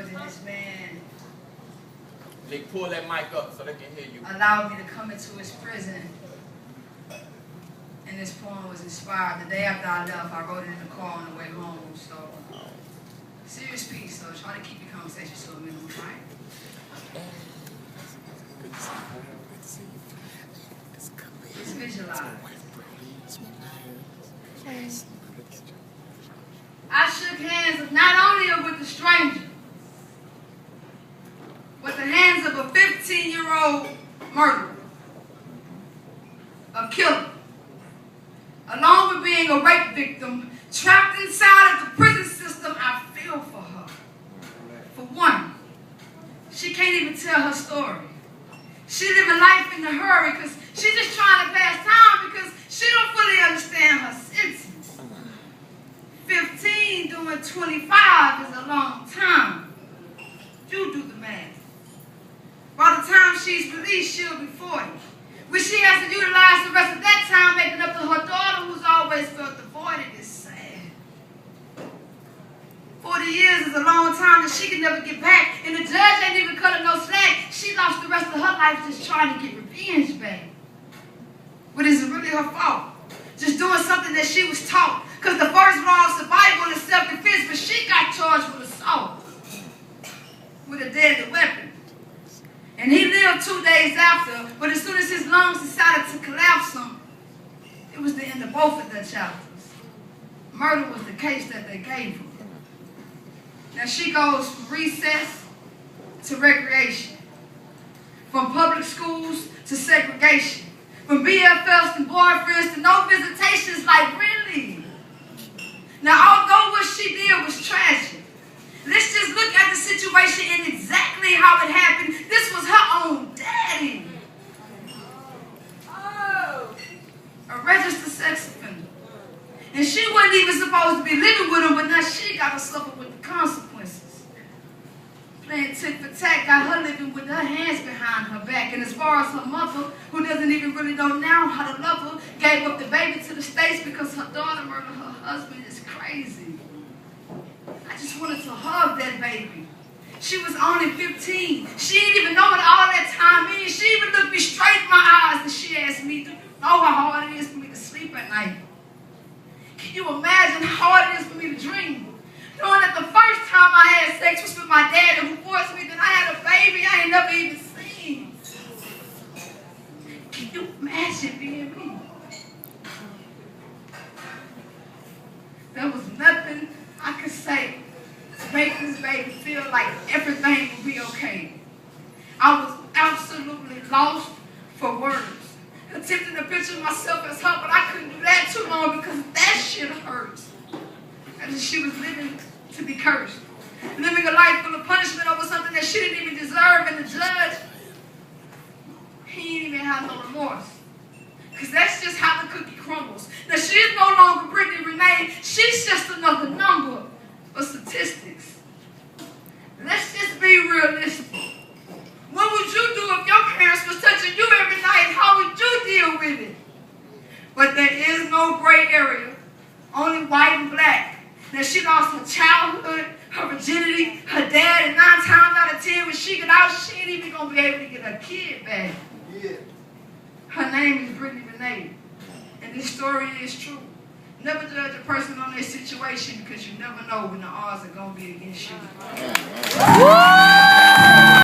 judge and this man Nick, pull that mic up so they can hear you. allowed me to come into his prison. And this poem was inspired. The day after I left, I wrote it in the car on the way home. So, serious piece. So try to keep your conversation to a minimum, right? Just visualize. I shook hands not only with the stranger, but the hands of a 15-year-old murderer, a killer, along with being a rape victim, trapped inside of the prison system. I feel for her. For one, she can't even tell her story. She living life in a hurry because she's just trying to pass time because she don't fully understand her sentence. 15 doing 25 is a long time. You do the math. By the time she's released, she'll be 40. Which she has to utilize the rest of that time making up to her daughter who's always felt the void. It is sad. 40 years is a long time that she can never get back. And the judge ain't even cut her no slack. She lost the rest of her life just trying to get revenge back. But is it really her fault? Just doing something that she was taught. Because the first law of survival is self-defense, but she got charged with assault. With a deadly weapon. And he lived 2 days after, but as soon as his lungs decided to collapse him, it was the end of both of their chapters. Murder was the case that they gave him. Now she goes from recess to recreation, from public schools to segregation, from BFFs and boyfriends to no visitations, like really. Now although what she did was tragic, let's just look at the situation and exactly how it happened. This was her own daddy. Oh. A registered sex offender. And she wasn't even supposed to be living with him, but now she got to suffer with the consequences. Playing tit for tat got her living with her hands behind her back. And as far as her mother, who doesn't even really know now how to love her, gave up the baby to the States because her daughter murdered her husband. It's crazy. I just wanted to hug that baby. She was only 15. She didn't even know what all that time means. She even looked me straight in my eyes and she asked me, "Do you know how hard it is for me to sleep at night? Can you imagine how hard it is for me to dream? Knowing that the first time I had sex was with my dad who forced me, that I had a baby I ain't never even seen. Can you imagine being me?" There was nothing I could say to make this baby feel like everything would be okay. I was absolutely lost for words. Attempting to picture myself as her, but I couldn't do that too long because that shit hurts. And she was living to be cursed. Living a life full of punishment over something that she didn't even deserve, and the judge, he didn't even have no remorse. Because that's just how the cookie crumbles. Now, she is no longer Brittany Renee. She's just another number of statistics. Let's just be realistic. What would you do if your parents was touching you every night? How would you deal with it? But there is no gray area. Only white and black. Now, she lost her childhood, her virginity, her dad, and 9 times out of 10, when she got out, she ain't even going to be able to get her kid back. Yeah. Her name is Brittany Renee, and this story is true. Never judge a person on their situation because you never know when the odds are going to be against you.